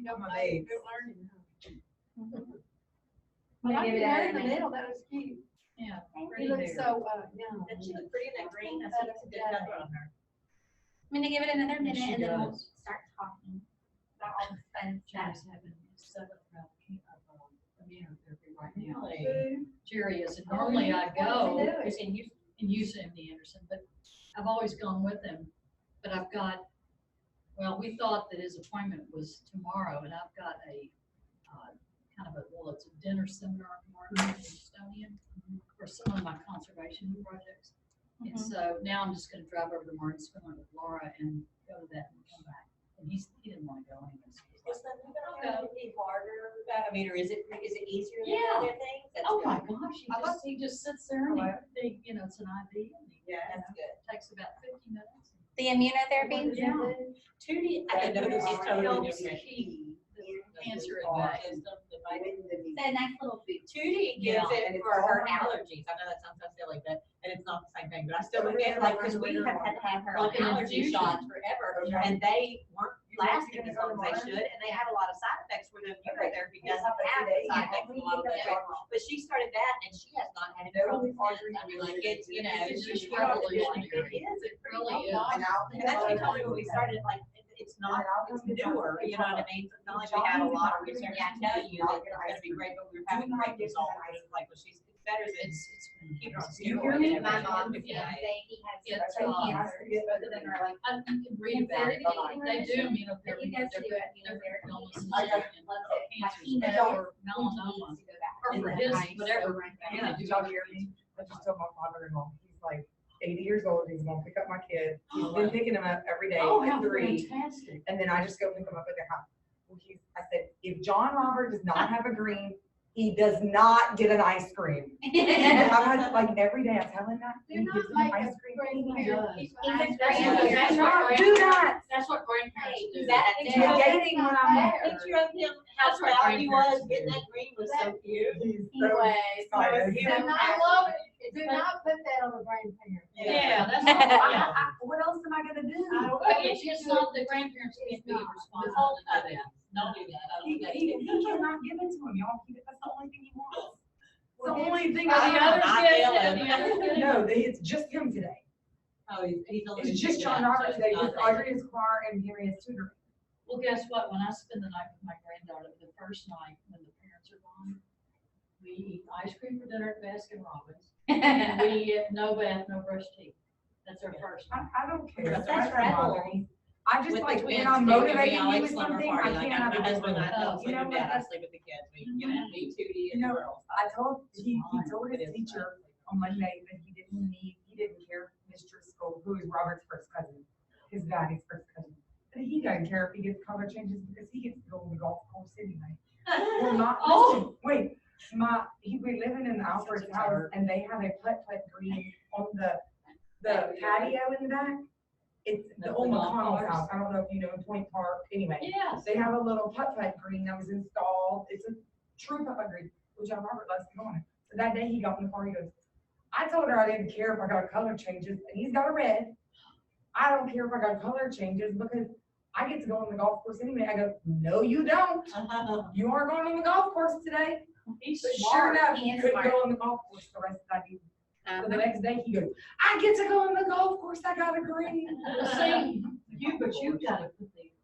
got my babes. But I Give it did a in the minute. middle, that was cute. Yeah. He Pretty looks hair. so, young. Doesn't she look pretty in that green? I see it's a good color on her. I'm gonna give it another minute She and then we'll does. start talking about all the fun stuff. Jerry's having his 7th round of immunotherapy right now. Really? Jerry is, and normally I go What You're saying you, and use MD Anderson, but I've always gone with him. But I've got, well, we thought that his appointment was tomorrow, and I've got a kind of a, well, it's a dinner seminar tomorrow in Estonian for some of my conservation projects. And so now I'm just gonna drive over to Martin Spillman with Laura and go to that and come back. And he didn't wanna go anyways. is that going to be harder? I mean, or is it easier than Yeah. other things? That's Oh good. my gosh, he just sits there and they, you know, it's an IV and he, Yeah, that's good. takes about 50 minutes. The immunotherapy? Yeah. Tootie, I didn't know this was totally Helps different. keep the cancer at bay. It's a nice little food. Tootie gives Yeah, it for her allergies. I know that sounds so silly, but, and it's not the same thing, but I still look at it like, because we have had to have her on Like an allergy infusion. shots forever, and they weren't lasting as long as they should, and they had a lot of side effects where the immunotherapy doesn't have the side effects of a lot of the drugs. But she started that, and she has not had any problems since. I mean, like, it's, you know, It's she's just revolutionary. revolutionary. It is, it Really is. And that's what we told her when we started, like, it's not, it's newer, you know what I mean? So it's not like we had a lot of research to tell you that it's gonna be great, but we're doing great results. It's like, well, she's, it's better than It's been keep her on You steroids. hear me? and My everything. mom said Yeah. he has It's, so many uh, cancers. Both of them are like, you can read about it. They do immunotherapy He for does do different immunotherapy. illnesses I and loves it. cancers, He but knows for melanoma, he needs to go back. or for his, whatever. Yeah, did y'all hear me? I just told my father-in-law, he's like 80 years old, he's gonna pick up my kid. He's been picking him up every day Oh, at how 3, fantastic. and then I just go pick him up at their house. Well, I said, if John Robert does not have a green, he does not get an ice cream. And I had, like, every day I tell him that, and he gives me ice cream. He does. He's That's a what grandparent. grandparents- Do that. That's what grandparents do. That's It's it. negating when I'm there. Picture of him, how That's what proud he was, grandparents getting do. that green was so cute. He's He so was. excited. He Do was not happy. love it. Do not put that on the grandparents. Yeah, that's all. What else am I gonna do? It's just not the grandparents can't be responsible to do that. Don't do that. I He don't think he cannot give it to him, y'all. That's the only thing he wants. It's the only thing Are the I others I getting feel it? him. The others getting it? No, it's just him today. Oh, he's only. It's just John Robert today, because Audrey is choir and Henry is tutoring. Well, guess what? When I spend the night with my granddaughter, the first night when the parents are gone, we eat ice cream for dinner at Baskin Robbins. And we eat no bath, no brush teeth. That's our first. I don't care. That's That doesn't bother rebel. me. I just With the like, twins, when I'm too, motivating we you always with slumber something, party. I Like, can't have my a husband, I different. don't You sleep know in what? bed, I sleep with the kids, you know, me, Tootie, and You know, the girls. I told, he told It his is teacher on Monday that he didn't care if Mr. School, who is Robert's first cousin, his daddy's first cousin. That he doesn't care if he gets color changes because he gets to go on the golf course anyway. Well, not, Oh. listen, wait, we're living in Alfred's house and they have a putt-putt green on the patio in the back. It's the old McConnell's house. I don't know if you know, in Point Park, anyway. Yes. They have a little putt-putt green that was installed. It's a true putt-putt green, which John Robert loves to go on it. So that day he got in the car, he goes, I told her I didn't care if I got color changes, and he's got a red. I don't care if I got color changes because I get to go on the golf course anyway. I go, no, you don't. You aren't going on the golf course today. He's But sure smart. enough, He he is couldn't smart. go on the golf course the rest of that evening. So the next day he goes, I get to go on the golf course. I got a green. See, but you've got to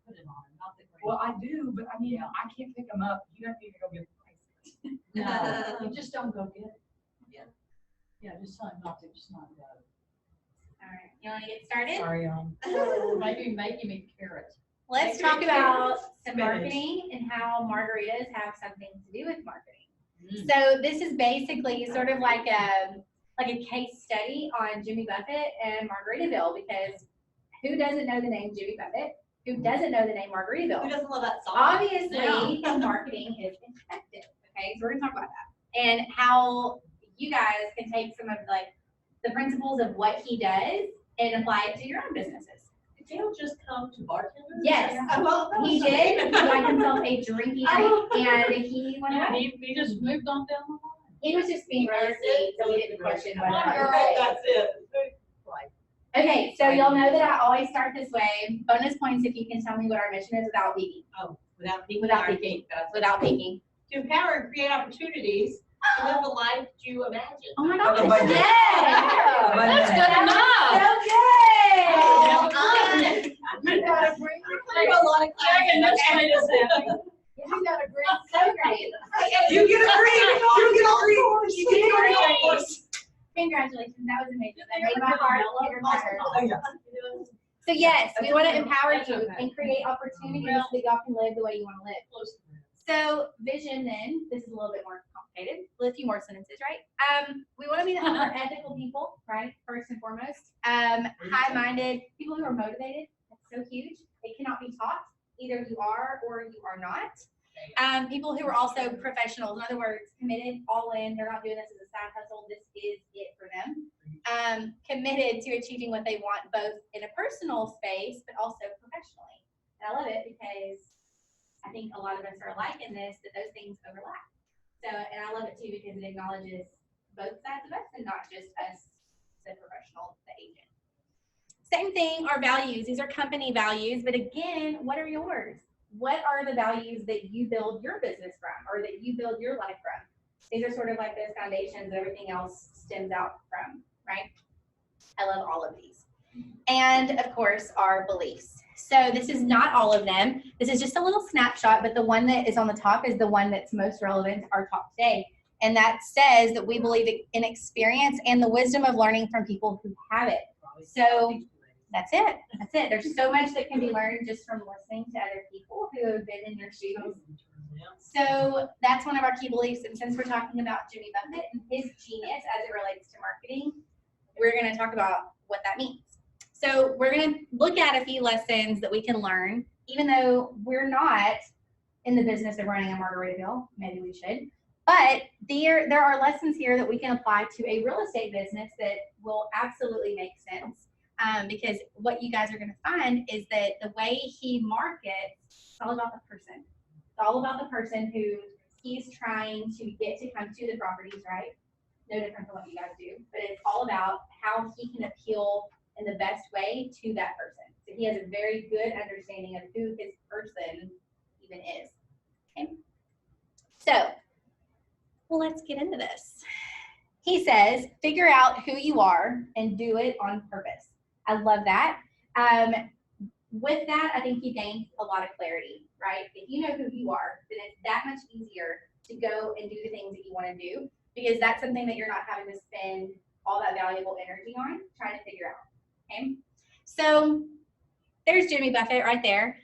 put it on, not the green. Well, I do, but I mean, I can't pick him up. You don't need to go get the price. No, you just don't go get it. Yeah. Yeah, just tell him not to, just not go. All right, you wanna get started? Sorry, Maybe make him eat carrots. Let's Make talk it about spinach. marketing and how margaritas have something to do with marketing. Mm. So this is basically sort of like a case study on Jimmy Buffett and Margaritaville, because who doesn't know the name Jimmy Buffett? Who doesn't know the name Who Margaritaville? doesn't love that song? Obviously, marketing is effective. Okay, so we're gonna talk about that and how you guys can take some of like the principles of what he does and apply it to your own businesses. Did Dale just come to bartender? Yes. Well, that was He so did. He weird. got himself a drinky drink and he went Yeah, away. he just moved on down the line. He was just being really sweet, so we didn't question whether. One girl, that's it. Okay, so y'all know that I always start this way. Bonus points if you can tell me what our mission is without leaving. Oh, Without peeking. Without our peeking. feet, that's- without peeking. To empower and create opportunities to live the life you imagine. Oh my Oh, gosh, budget. yes! Budget. That's good enough. So good! You gotta bring, I know a lot of Checking this plate is happy. you gotta bring. So great. You get a green, you get a green. You get a green. Congratulations, that was amazing. That made my heart bigger. Oh, yeah. So yes, we want to empower That's you okay. and create opportunities so that y'all can live the way you want to live. So vision then, this is a little bit more complicated, a few more sentences, right? We want to be the more ethical people, right? First and foremost. High-minded, people who are motivated, that's so huge. It cannot be taught. Either you are or you are not. People who are also professionals, in other words, committed, all in, they're not doing this as a side hustle, this is it for them. Committed to achieving what they want, both in a personal space, but also professionally. And I love it because I think a lot of us are alike in this, that those things overlap. So, and I love it too because it acknowledges both sides of us and not just us, the professional, the agent. Same thing, our values. These are company values, but again, what are yours? What are the values that you build your business from or that you build your life from? These are sort of like those foundations that everything else stems out from, right? I love all of these. And of course, our beliefs. So this is not all of them. This is just a little snapshot, but the one that is on the top is the one that's most relevant to our talk today. And that says that we believe in experience and the wisdom of learning from people who have it. So that's it. That's it. There's so much that can be learned just from listening to other people who have been in your shoes. So that's one of our key beliefs. And since we're talking about Jimmy Buffett and his genius as it relates to marketing, we're going to talk about what that means. So we're going to look at a few lessons that we can learn, even though we're not in the business of running a Margaritaville. Maybe we should. But there are lessons here that we can apply to a real estate business that will absolutely make sense. Because what you guys are going to find is that the way he markets, it's all about the person. It's all about the person who he's trying to get to come to the properties, right? No different from what you guys do, but it's all about how he can appeal in the best way to that person. So he has a very good understanding of who his person even is. Okay. So let's get into this. He says, figure out who you are and do it on purpose. I love that. With that, I think he gains a lot of clarity, right? If you know who you are, then it's that much easier to go and do the things that you want to do because that's something that you're not having to spend all that valuable energy on trying to figure out. Okay, so there's Jimmy Buffett right there.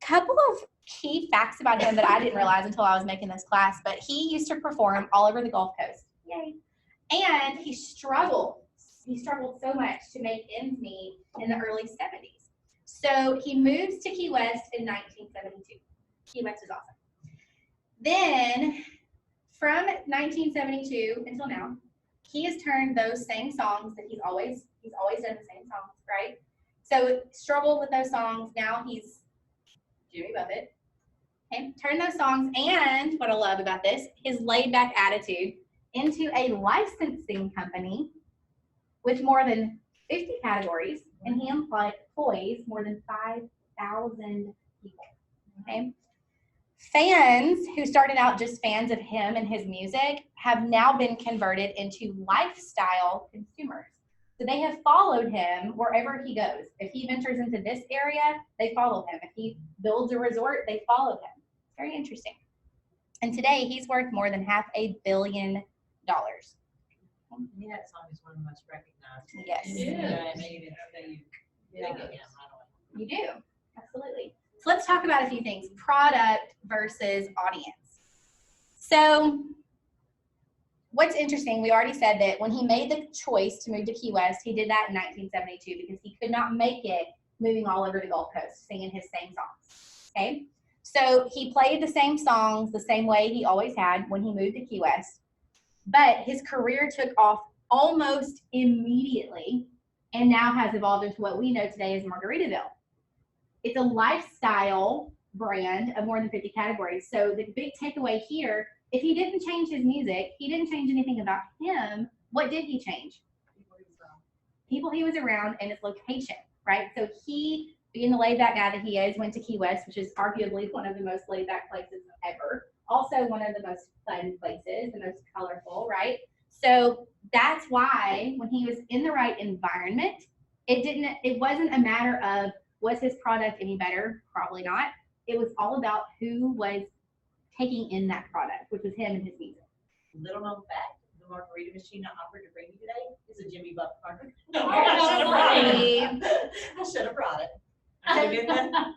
Couple of key facts about him that I didn't realize until I was making this class, but he used to perform all over the Gulf Coast. Yay. And he struggled so much to make ends meet in the early 70s. So he moves to Key West in 1972. Key West is awesome. Then from 1972 until now, he has turned those same songs that he's always done the same songs, right? So struggled with those songs. Now he's Jimmy Buffett. Okay, turn those songs and what I love about this, his laid back attitude into a licensing company with more than 50 categories, and he employs more than 5,000 people. Okay. Fans who started out just fans of him and his music have now been converted into lifestyle consumers. So they have followed him wherever he goes. If he ventures into this area, they follow him. If he builds a resort, they follow him. It's very interesting. And today he's worth more than $500 million. Yeah, that song is one of the most recognized. Yes. You do, absolutely. So let's talk about a few things. Product versus audience. So what's interesting, we already said that when he made the choice to move to Key West, he did that in 1972 because he could not make it moving all over the Gulf Coast, singing his same songs, okay? So he played the same songs the same way he always had when he moved to Key West, but his career took off almost immediately and now has evolved into what we know today as Margaritaville. It's a lifestyle brand of more than 50 categories. So the big takeaway here, if he didn't change his music, he didn't change anything about him, what did he change? People he was around and his location, right? So he being the laid back guy that he is, went to Key West, which is arguably one of the most laid back places ever. Also one of the most fun places, the most colorful, right? So that's why when he was in the right environment, it wasn't a matter of was his product any better? Probably not. It was all about who was taking in that product, which was him and his music. Little known fact, the margarita machine I offered to bring you today is a Jimmy Buff margarita. I should have brought it. I should have given that.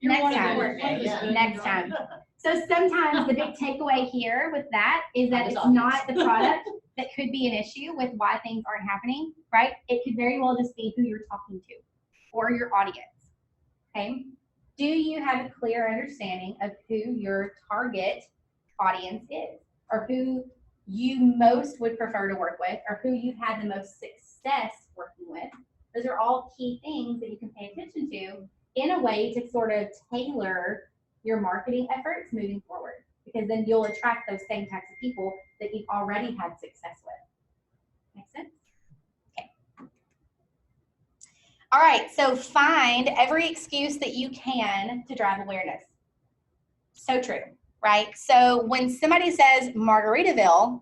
Next one of time. the- one of the Yeah. good Next time. So sometimes the big takeaway here with that is that That was it's obvious. not the product that could be an issue with why things aren't happening, right? It could very well just be who you're talking to or your audience, okay? Do you have a clear understanding of who your target audience is, or who you most would prefer to work with, or who you've had the most success working with? Those are all key things that you can pay attention to in a way to sort of tailor your marketing efforts moving forward, because then you'll attract those same types of people that you've already had success with. Make sense? Okay. All right, so find every excuse that you can to drive awareness. So true, right? So when somebody says Margaritaville,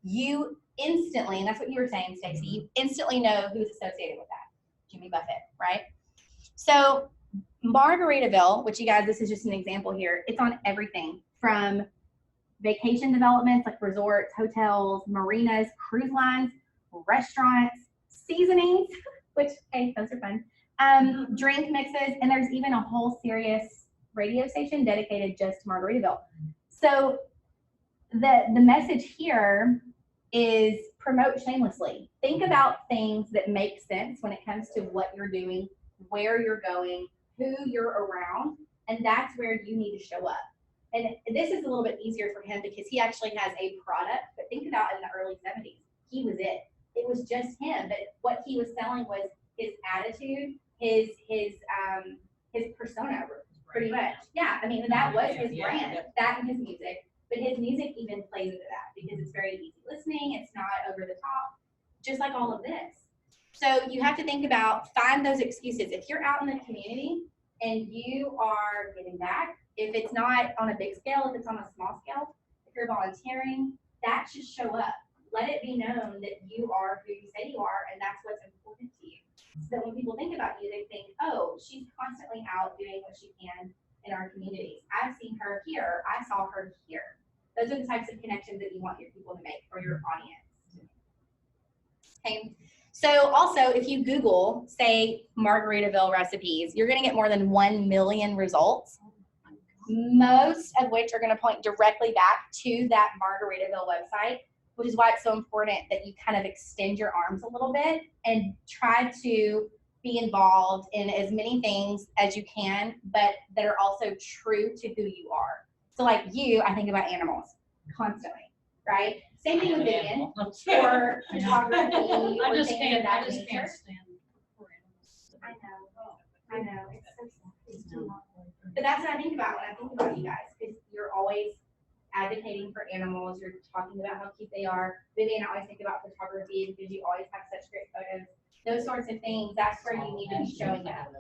you instantly, and that's what you were saying, Stacey, you instantly know who's associated with that. Jimmy Buffett, right? So Margaritaville, which you guys, this is just an example here, it's on everything from vacation developments like resorts, hotels, marinas, cruise lines, restaurants, seasonings, which, hey, those are fun, drink mixes, and there's even a whole serious radio station dedicated just to Margaritaville. So the message here is promote shamelessly. Think about things that make sense when it comes to what you're doing, where you're going, who you're around, and that's where you need to show up. And this is a little bit easier for him because he actually has a product, but think about in the early 70s, he was it. It was just him, but what he was selling was his attitude, his persona, pretty much. Yeah, I mean, that was his brand, that and his music, but his music even plays into that because it's very easy listening, it's not over the top, just like all of this. So you have to think about, find those excuses. If you're out in the community and you are giving back, if it's not on a big scale, if it's on a small scale, if you're volunteering, that should show up. Let it be known that you are who you say you are, and that's what's important to you. So that when people think about you, they think, oh, she's constantly out doing what she can in our communities. I've seen her here. I saw her here. Those are the types of connections that you want your people to make or your audience. Okay. So also, if you Google, say, Margaritaville recipes, you're going to get more than 1 million results, most of which are going to point directly back to that Margaritaville website, which is why it's so important that you kind of extend your arms a little bit and try to be involved in as many things as you can, but that are also true to who you are. So like you, I think about animals constantly, right? Same thing with vegan or photography or things of that I just nature. can't stand poor animals. I know, it's so sad. But that's what I think about when I think about you guys, because you're always advocating for animals, you're talking about how cute they are. Vivian, I always think about photography because you always have such great photos. Those sorts of things, that's where you need to be showing up.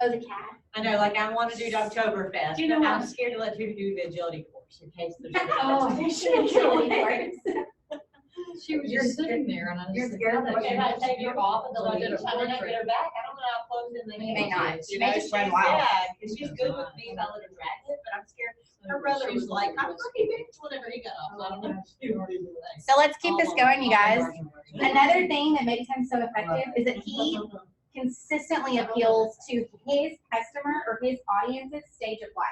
Oh, the cat. I know, like I want to do Oktoberfest, You know but I'm what? scared to let you do the agility course in case there's. Oh, any- She was You're just sitting there and I you're just said, scared "God, of that Okay, she if I take was her off and beautiful." then I So I did a get her portrait. back, I don't know how close in they You get. may not. You You may know, just run she's- wild. Yeah, because she's good with me, if I let her drag it, but I'm scared. Her brother She was like, I'm just- lucky bitch, whenever he got off, so I don't know if she already did that. So let's keep this going, you guys. Almost. Another thing that makes him so effective is that he consistently appeals to his customer or his audience's stage of life.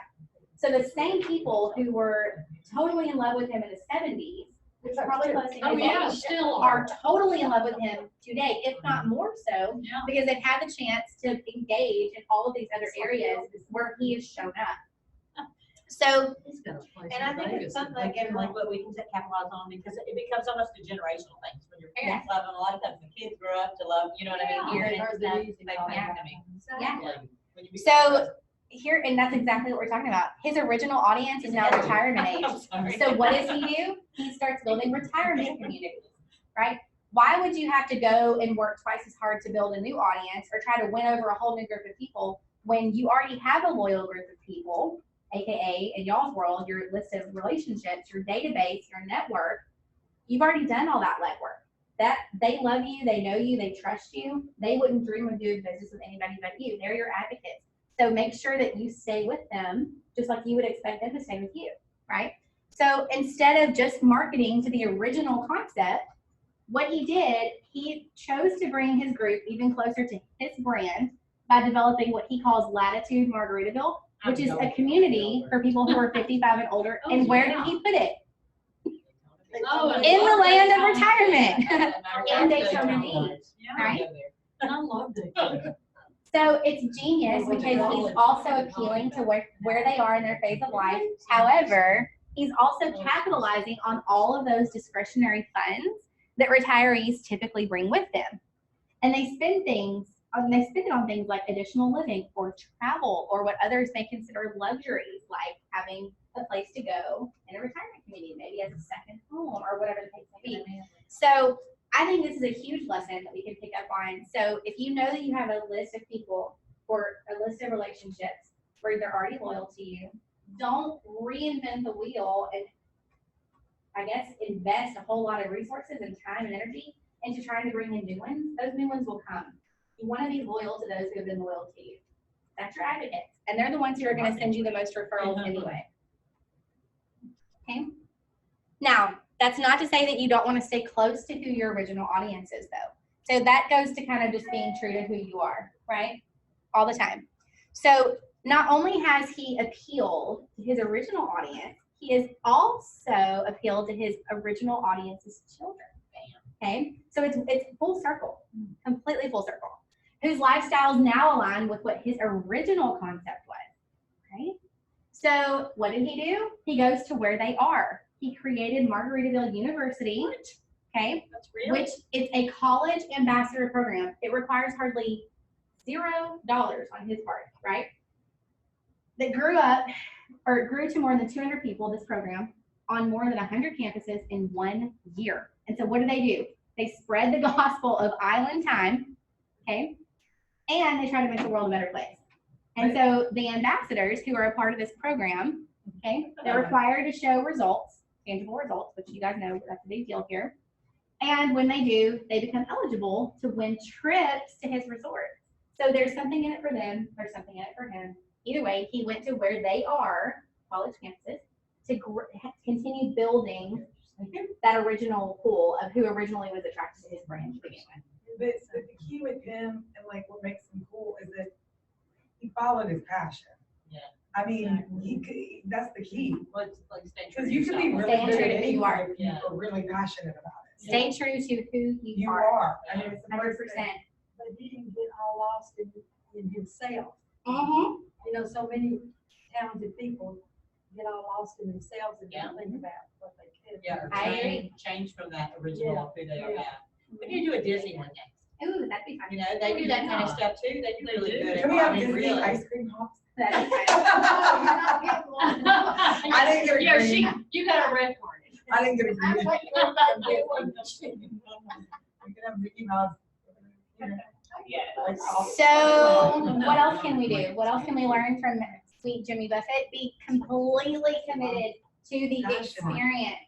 So the same people who were totally in love with him in the 70s, which are probably close to Oh, his yeah, age, still are totally in love with him today, if not more so, Yeah. because they've had the chance to engage in all of these other areas where he has shown up. So He's got a place And I in think Vegas it's that something again, they like what we can capitalize on, because it becomes almost a generational thing. When your parents love them, a lot of times the kids grow up to love, you know what I mean? Yeah. Hearing it, Or and the stuff, music they all connect that. to me. Yeah. When you So- become- here, and that's exactly what we're talking about. His original audience is now retirement age. I'm sorry. So what does he do? He starts building retirement communities, right? why would you have to go and work twice as hard to build a new audience or try to win over a whole new group of people when you already have a loyal group of people, aka in y'all's world, your list of relationships, your database, your network? You've already done all that legwork. That they love you, they know you, they trust you. They wouldn't dream of doing business with anybody but you. They're your advocates. So make sure that you stay with them just like you would expect them to stay with you, right? So instead of just marketing to the original concept, what he did, he chose to bring his group even closer to his brand by developing what he calls Latitude Margaritaville, which is a community for people who are 55 and older. And where did he put it? In the land of retirement. In Daytona Beach, right? And I loved it. So it's genius because he's also appealing to where they are in their phase of life. However, he's also capitalizing on all of those discretionary funds that retirees typically bring with them. And they spend it on things like additional living or travel or what others may consider luxuries, like having a place to go in a retirement community, maybe as a second home or whatever the case may be. So I think this is a huge lesson that we can pick up on. So if you know that you have a list of people or a list of relationships where they're already loyal to you, don't reinvent the wheel and I guess invest a whole lot of resources and time and energy into trying to bring in new ones. Those new ones will come. You want to be loyal to those who have been loyal to you. That's your advocates. And they're the ones who are going to send you the most referrals anyway. Okay. Now, that's not to say that you don't want to stay close to who your original audience is, though. So that goes to kind of just being true to who you are, right? All the time. So not only has he appealed to his original audience, he has also appealed to his original audience's children. Okay, so it's full circle, completely full circle. Whose lifestyles now align with what his original concept was. Right? So what did he do? He goes to where they are. He created Margaritaville University. Okay, That's real. which is a college ambassador program. It requires hardly $0 on his part, right? That grew to more than 200 people, this program, on more than 100 campuses in 1 year. And so what do? They spread the gospel of island time, okay? And they try to make the world a better place. And so the ambassadors who are a part of this program, okay, they're required to show results, tangible results, which you guys know that's a big deal here. And when they do, they become eligible to win trips to his resort. So there's something in it for them, there's something in it for him. Either way, he went to where they are, college campuses, to continue building that original pool of who originally was attracted to his brand to begin with. But the key with him and like what makes him cool is that he followed his passion. Yeah. I mean, that's the key. Like stay true Because to you can be yourself. really Stay good true at to who you are. anything if you are really passionate about it. Stay true to who you You are. are. I mean, it's the 100%. first thing. But he didn't get all lost in himself. Mm-hmm. You know, so many talented people get all lost in themselves and don't think about what they could. Yeah, or I agree. change from that original of who they are. Yeah. Yeah. We need to do a Disney one next. Ooh, that'd be fun. You know, they do that kind of stuff too. They do really good. Can we have at Disney really. ice cream pops? That'd be fun. I didn't get a Yeah, green. you got a red card. I didn't get a I green. think everybody get one. We can have Mickey Mouse. So what else can we do? What else can we learn from sweet Jimmy Buffett? Be completely committed to the experience,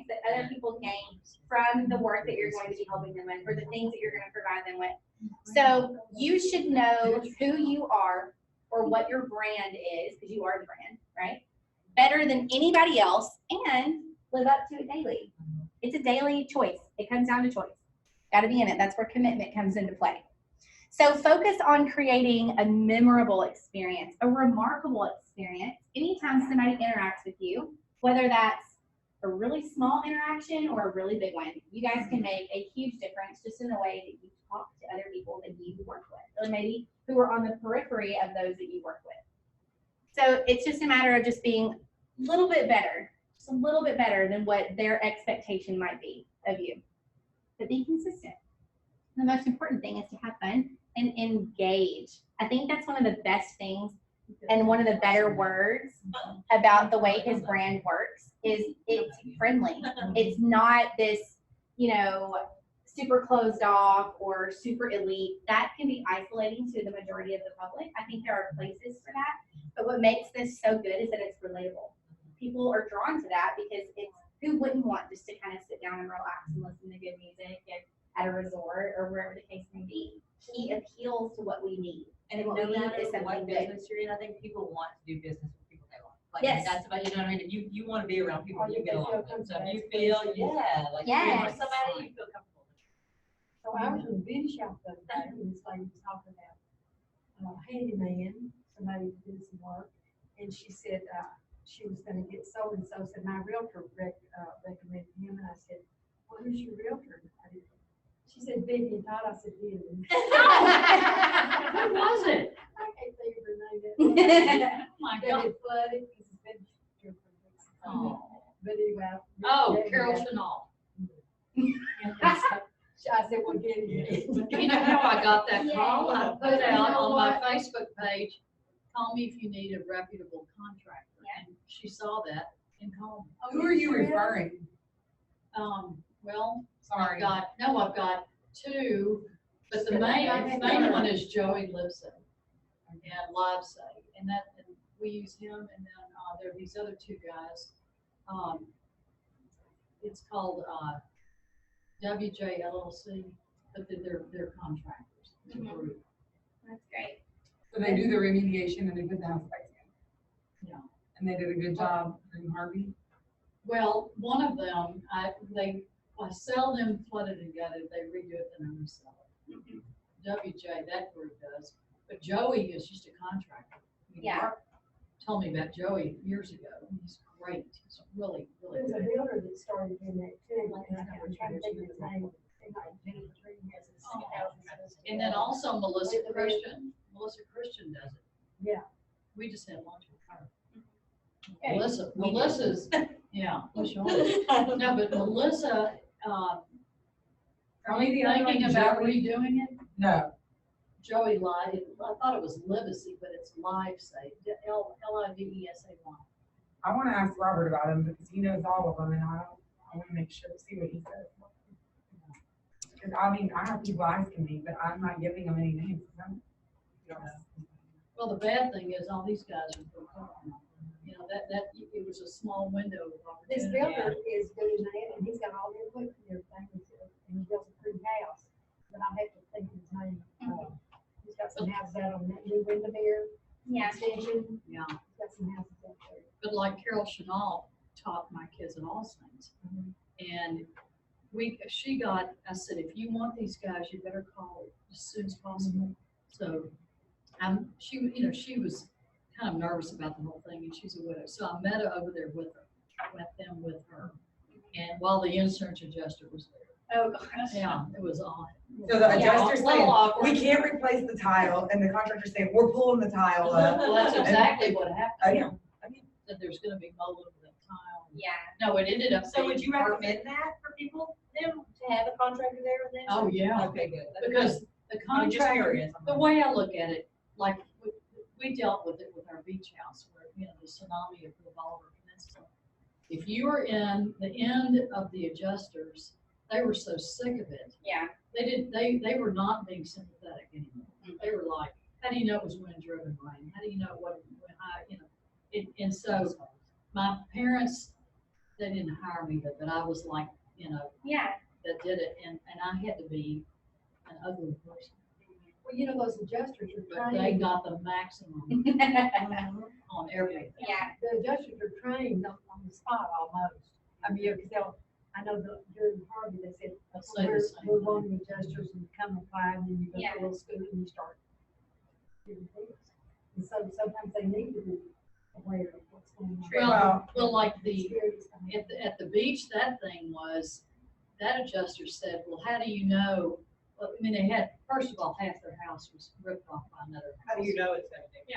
that other people gain from the work that you're going to be helping them with or the things that you're going to provide them with. So you should know who you are or what your brand is, because you are the brand, right? Better than anybody else and live up to it daily. It's a daily choice. It comes down to choice. Got to be in it. That's where commitment comes into play. So focus on creating a memorable experience, a remarkable experience. Anytime somebody interacts with you, whether that's a really small interaction or a really big one, you guys can make a huge difference just in the way that you talk to other people that you work with, or maybe who are on the periphery of those that you work with. So it's just a matter of just being a little bit better, just a little bit better than what their expectation might be of you. But be consistent. The most important thing is to have fun and engage. I think that's one of the best things and one of the better words about the way his brand works is it's friendly. It's not this, you know, super closed off or super elite, that can be isolating to the majority of the public. I think there are places for that. But what makes this so good is that it's relatable. People are drawn to that because it's, who wouldn't want just to kind of sit down and relax and listen to good music at a resort or wherever the case may be. He appeals to what we need. And what no we need matter is what something good. business you're in, I think people want to do business with people they like. Like, Yes. that's about, you know what I mean? You want to be around people Or you you get feel along with. So if you comfortable. feel, like you're Yes. with somebody, you feel comfortable. So I was in the beauty shop the other day, and this lady was talking about handyman, somebody to do some work, and she said, she was gonna get so-and-so, said my realtor recommended him, and I said, well, who's your realtor? She said, Vivian Todd. I said, Vivian. Who was it? I can't think of her name. Oh my That God. had flooded, because it's been here for weeks. Oh, But anyway. oh, yeah, Carol yeah. Chanel. I said, well, get it. You know how I got that call? I Yeah. put You out know on my what? Facebook page, call me if you need a reputable contractor. Yeah. And she saw that and called me. Who are you referring? Well, Sorry. I've got two, but the I main had one is Joey Lipson and LiveSay, and we use him, and then, there are these other two guys. It's called, WJ LLC, but they're contractors. It's a Mhm. group. That's great. So they do the remediation and they put the house back in. Yeah. And they did a good job in Harvey. Well, one of them, I sell them flooded and gutted, they redo it, then I resell it. WJ, that group does, but Joey is just a contractor. I mean, Yeah. Mark told me about Joey years ago, he's great, he's really, really There's a good. builder that started doing that too, and I'm trying to think of his name. And then also Melissa Christian does it. Yeah. We just had lunch with her. Okay. Melissa's, yeah, well, sure. No, but Melissa, are Tell me you the other thinking one, about Joey. redoing it? No. Joey Live, I thought it was Livesay, but it's LiveSay, Livesay. I want to ask Robert about him because he knows all of them and I want to make sure, see what he says. Because I mean, I have people asking me, but I'm not giving them any names. 'Cause I don't know. Well, the bad thing is all these guys are booked up. You know, it was a small window of This opportunity. builder is doing that, and he's got all the equipment and everything, and he built a pretty house, but I have to think of his name. He's got some houses out on that new Windermere Yeah. extension, Yeah, he's got some houses out there. but like Carol Chanel taught my kids at All Saints. And I said, if you want these guys, you better call as soon as possible. So, she was kind of nervous about the whole thing, and she's a widow, so I met her over there with her. And while the insurance adjuster was there. Oh, gosh. Yeah, it was odd. So the Yeah, adjuster's a little saying, awkward. we can't replace the tile, and the contractor's saying, we're pulling the tile up. Well, that's exactly what happened. Yeah. That there's gonna be mold over the tile. Yeah. No, it ended up. So would being you perfect. recommend that for people, them, to have a contractor there with them? Oh, yeah. Okay, good. That's Because good. the I'm just contractor, curious. the way I look at it, like, we dealt with it with our beach house, where, the tsunami of the Bolivar Peninsula. If you were in the end of the adjusters, they were so sick of it. Yeah. They were not being sympathetic anymore. They were like, how do you know it was wind driven rain? How do you know and so my parents, they didn't hire me, but I was like, Yeah. that did it, and I had to be an ugly person. Well, those adjusters are But they trained, got the maximum on everything. Yeah. the adjusters are trained on the spot almost. I mean, because I know during Harvey, they said, I'd say the same we're thing. wanting adjusters and come apply, and then you go Yeah. to a little school and you start doing things. And so sometimes they need to be aware of what's going on. Well, like Experience behind it. at the beach, that adjuster said, well, how do you know? Well, I mean, they had, first of all, half their house was ripped off by another house. How do you know it's gonna be?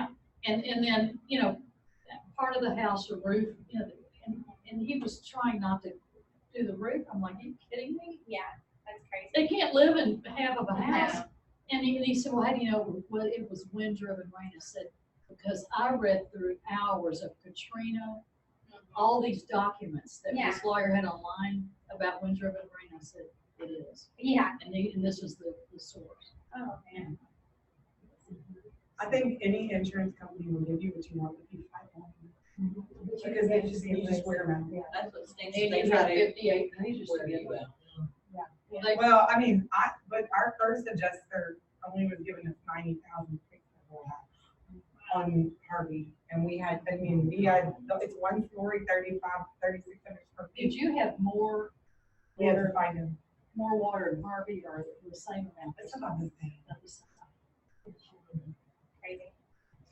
And then, part of the house, the roof, and he was trying not to do the roof. I'm like, are you kidding me? Yeah. That's crazy. They can't live in half of a house. No. And he said, well, how do you know? Well, it was wind driven rain. I said, because I read through hours of Katrina, all these documents that Yeah. this lawyer had online about Winthrop and Marine, I said, it is. Yeah. And this is the source. Oh, man. I think any insurance company will give you what you want if you fight on. Because they just, you just wear them out. That's what stinks. And They you try have to 58 pages to wear get you with. out. Well, they- Well, I mean, but our first adjuster only was giving us 90,000 on Harvey, and we had, it's one story, 3,600 square Did feet. you have more We had to find them. more water in Harvey or the same amount? It's about the same. Crazy.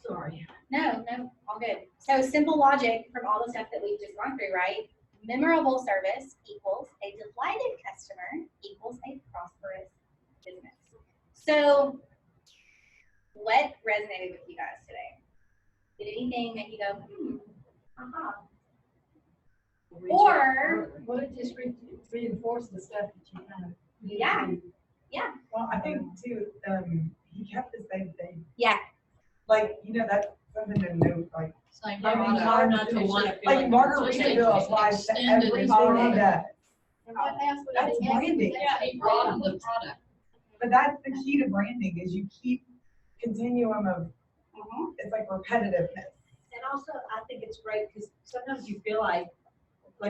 Sorry. No, all good. So simple logic from all the stuff that we've just gone through, right? Memorable service equals a delighted customer equals a prosperous business. So what resonated with you guys today? Did anything make you go, aha? Or, Well, it just reinforced the stuff that you kind of. yeah, Well, I think too, he kept the same thing. yeah, Like, that's something to note, like, Same I mean, It's product. hard not to want to feel like like. Margaritaville applies to Extended everything his he product. does. And what else would That's it have? branding. Yeah, he broadened the product. But that's the key to branding, is you keep continuum of, mhm, it's like repetitiveness. And also, I think it's great because sometimes you feel like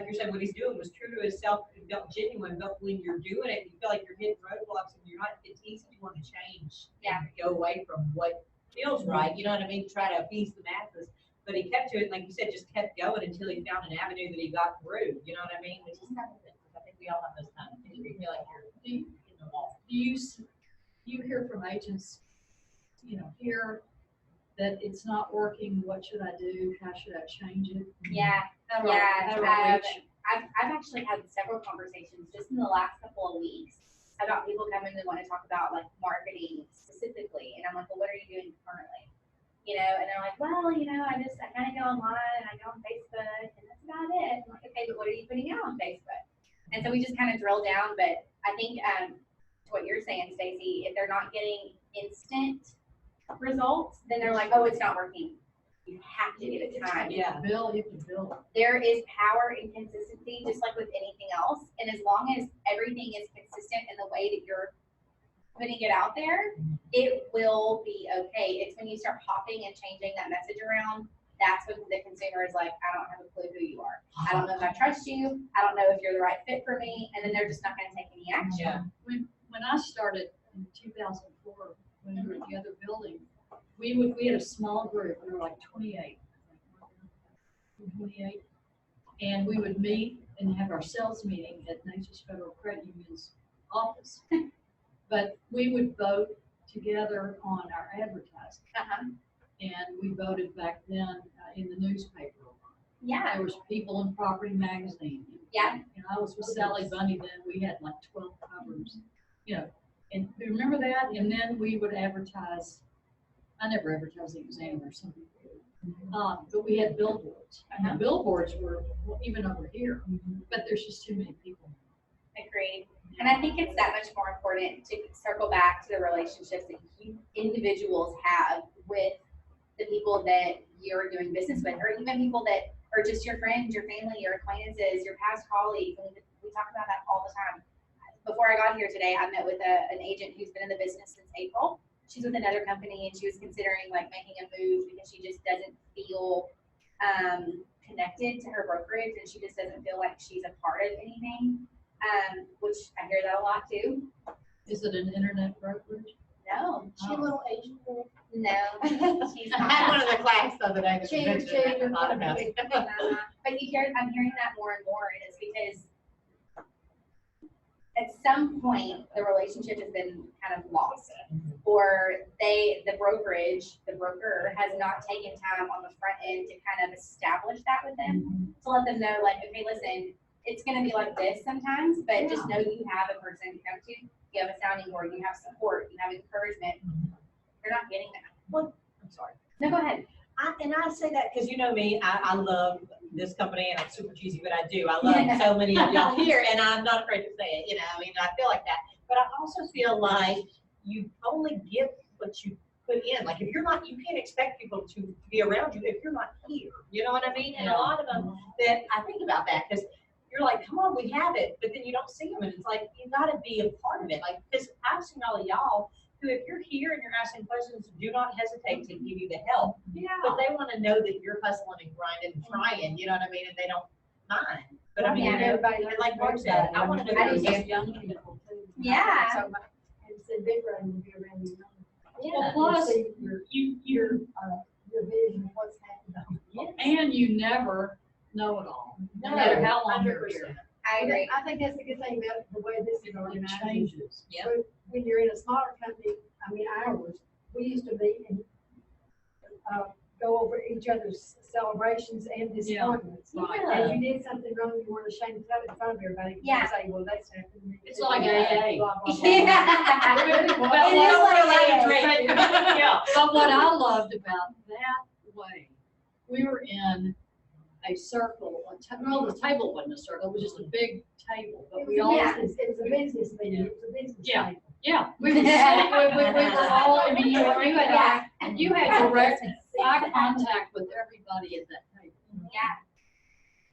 you're saying, what he's doing was true to himself, and felt genuine, but when you're doing it, you feel like you're hitting roadblocks and you're not, it's easy to want to change. Yeah. And go away from what feels right, you know what I mean, try to appease the masses. But he kept to it, like you said, just kept going until he found an avenue that he got through, you know what I mean? Which is kind of, I think we all have those times, where you feel like you're in the wall. Do you hear from agents, here that it's not working, what should I do? How should I change it? yeah, How do I- yeah. how do I reach? I've actually had several conversations just in the last couple of weeks about people coming and want to talk about like marketing specifically. And I'm like, well, what are you doing currently? And they're like, well, I kind of go online and I go on Facebook and that's about it. I'm like, okay, but what are you putting out on Facebook? And so we just kind of drill down. But I think to what you're saying, Stacey, if they're not getting instant results, then they're like, oh, it's not working. You have to give it time. Yeah. You can build. There is power in consistency, just like with anything else. And as long as everything is consistent in the way that you're putting it out there, it will be okay. It's when you start hopping and changing that message around, that's when the consumer is like, I don't have a clue who you are. I don't know if I trust you. I don't know if you're the right fit for me. And then they're just not going to take any action. Yeah. When I started in 2004, when we were in the other building, we had a small group, we were like 28. And we would meet and have our sales meeting at Nature's Federal Credit Union's office. But we would vote together on our advertising. Uh-huh. And we voted back then in the newspaper. Yeah. There was People in Property Magazine. Yeah. And I was with Sally Bundy then, we had like 12 covers, and remember that? And then we would advertise, I never advertised the Examiner, some people did. But we had billboards. And the billboards were even over here, but there's just too many people. Agreed. And I think it's that much more important to circle back to the relationships that you individuals have with the people that you're doing business with, or even people that are just your friends, your family, your acquaintances, your past colleagues. And we talk about that all the time. Before I got here today, I met with an agent who's been in the business since April. She's with another company and she was considering like making a move because she just doesn't feel connected to her brokerage and she just doesn't feel like she's a part of anything. Which I hear that a lot too. Is it an internet brokerage? No, She a little Asian girl. no, she's I had one not. of the class the other day that Change, mentioned that. change, I thought about it. But I'm hearing that more and more, and it's because at some point the relationship has been kind of lost, or the broker has not taken time on the front end to kind of establish that with them, to let them know, like, okay, listen, it's going to be like this sometimes, but just know you have a person to come to, you have a sounding board, you have support, you have encouragement. They're not getting that. Well, I'm sorry. No, go ahead. I say that because you know me, I love this company and I'm super cheesy, but I do. I love so many of y'all here and I'm not afraid to say it, I feel like that. But I also feel like you only give what you put in. Like if you're not, you can't expect people to be around you if you're not here. You know what I mean? And a lot of them that I think about that because you're like, come on, we have it, but then you don't see them, and it's like, you gotta be a part of it, like, because I've seen all of y'all, who, if you're here and you're asking questions, do not hesitate to give you the help, but they wanna know that you're hustling and grinding and trying, you know what I mean, and they don't mind, but I mean, Yeah. you know, Everybody and like Mark said, I wanna know I do those too. young people too. Yeah. So, and it's a big room to be around the young. Well, plus, See your you, vision of what's happening. and you never know it all, no matter how long you're here. I agree. I think that's the good thing about the way this is It organized. changes. Yeah. But when you're in a smaller company, I mean, ours, we used to meet and, go over each other's celebrations and disappointments. Yeah. And you did something wrong, you weren't ashamed to tell it in front of everybody. You Yeah. Say, well, that's happened to me. It's like AA. Blah, blah, blah. Yeah. But It is what- like AA. Yeah. But what I loved about that way, we were in a circle, well, the table wasn't a circle, it was just a big table, but It we was all, Yeah. a business, it was a business meeting, it was a business Yeah. table. yeah, we were sitting, we were all, I mean, Yeah. you had direct eye contact with everybody at that table. Yeah.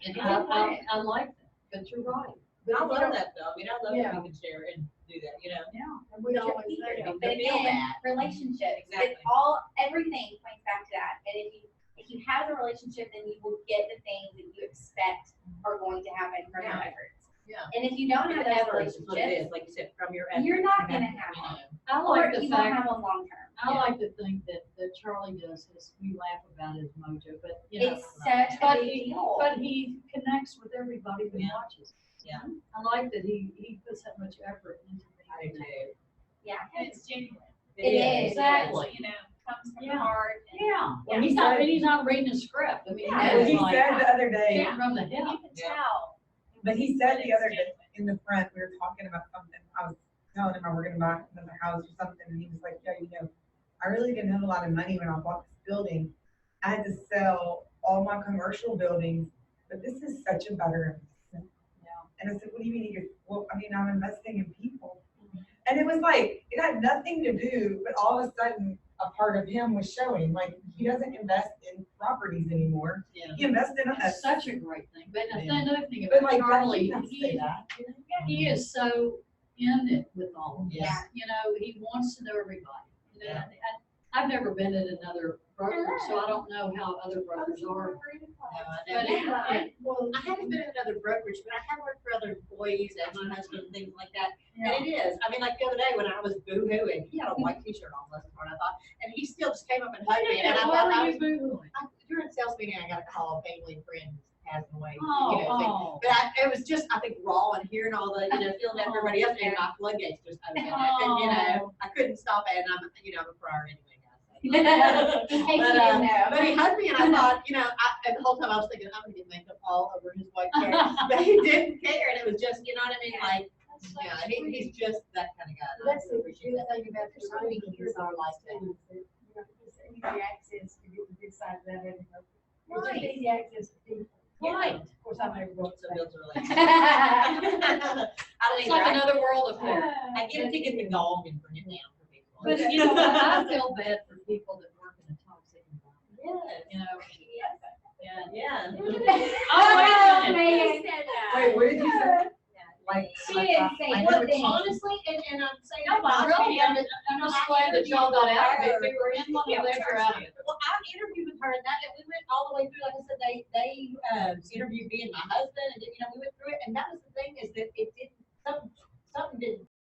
And I like that, but you're right. I love that though, I mean, I love Yeah. that we can share and do that, you know? Yeah. And we But always you're say, here. don't But feel again, bad. relationships, Exactly. it's all, everything points back to that. And if you have a relationship, then you will get the things that you expect are going to happen from your Yeah. efforts. Yeah. And if you don't have that That's what it relationship, is, like you said, from your. you're not gonna effort, have you one. know. I Or like the you won't fact, have one long term. I like to think that Charlie does this, we laugh about his mojo, but, you know. It's such a But big he, deal. but he connects with everybody that Yeah. watches. Yeah. I like that he puts that much effort into I do being. too. Yeah. It's genuine. It is. Exactly. You know, comes from the Yeah. heart. And Yeah, Well, and he he's not reading a script, I mean, Yeah. Well, he's he like, said the other day, can't run the you hell. can Yeah. tell. but he said the It's other day genuine. in the front, we were talking about something. I was telling him we're gonna buy another house or something, and he was like, "Yeah, you know, I really didn't have a lot of money when I bought this building. I had to sell all my commercial buildings, but this is such a better investment." Yeah. And I said, "What do you mean?" He goes, "Well, I mean, I'm investing in people." And it was like, it had nothing to do, but all of a sudden, a part of him was showing, like, he doesn't invest in properties anymore. Yeah. He invests in us. That's such a great thing, but Yeah. another thing But about like, Charlie, he doesn't say that. he is so in it with all of this. Yeah. You know, he wants to know everybody. You know, Yeah. and I've never been at another broker, so I don't know how other brokers are. No, I But know. it- well, I haven't been in another brokerage, but I have worked for other employees and my husband and things like that. And it is, I mean, like the other day when I was boo-hooing, he had a white t-shirt on, bless his heart, I thought, and he still just came up and hugged me, and I Why thought, were you boo-hooing? during sales meeting, I got a call, a family friend passing away, you Oh, know, thing. oh. But it was just, I think, raw and hearing all the, you know, feeling everybody else, and my floodgates just opened, and, you know, I couldn't stop it, and I'm, you know, I'm a crier anyway, In case you But, didn't know. but he hugged me, and I thought, you know, and the whole time I was thinking, I'm gonna get makeup all over his white shirt, but he didn't care, and it was just, you know what I mean, like, yeah, he's just that kind of guy. and I that's really the appreciate good that. thing about There's the so many arrangement years is of our all life like now. that, you know, it's easy access to get the good side of that, and, it's Right. just easy access to people. Right. Of course, I never worked So that. builds a relationship. I don't It's either. like another world affair. I get a ticket to golf and bring it down for people. But, you know, I feel bad for people that work in a toxic environment, Yes. you know, and. Yeah. Oh, wait a minute. man. Wait, what did you say? Like, She like, didn't say I good know things. Honestly, and I'm saying. No, that but really, honestly, I'm just glad that y'all got out of it. If we were in one of them, you're out of it. Well, I interviewed with her and that, and we went all the way through, like I said, they interviewed me and my husband, and, you know, we went through it, and that was the thing, is that it didn't, something didn't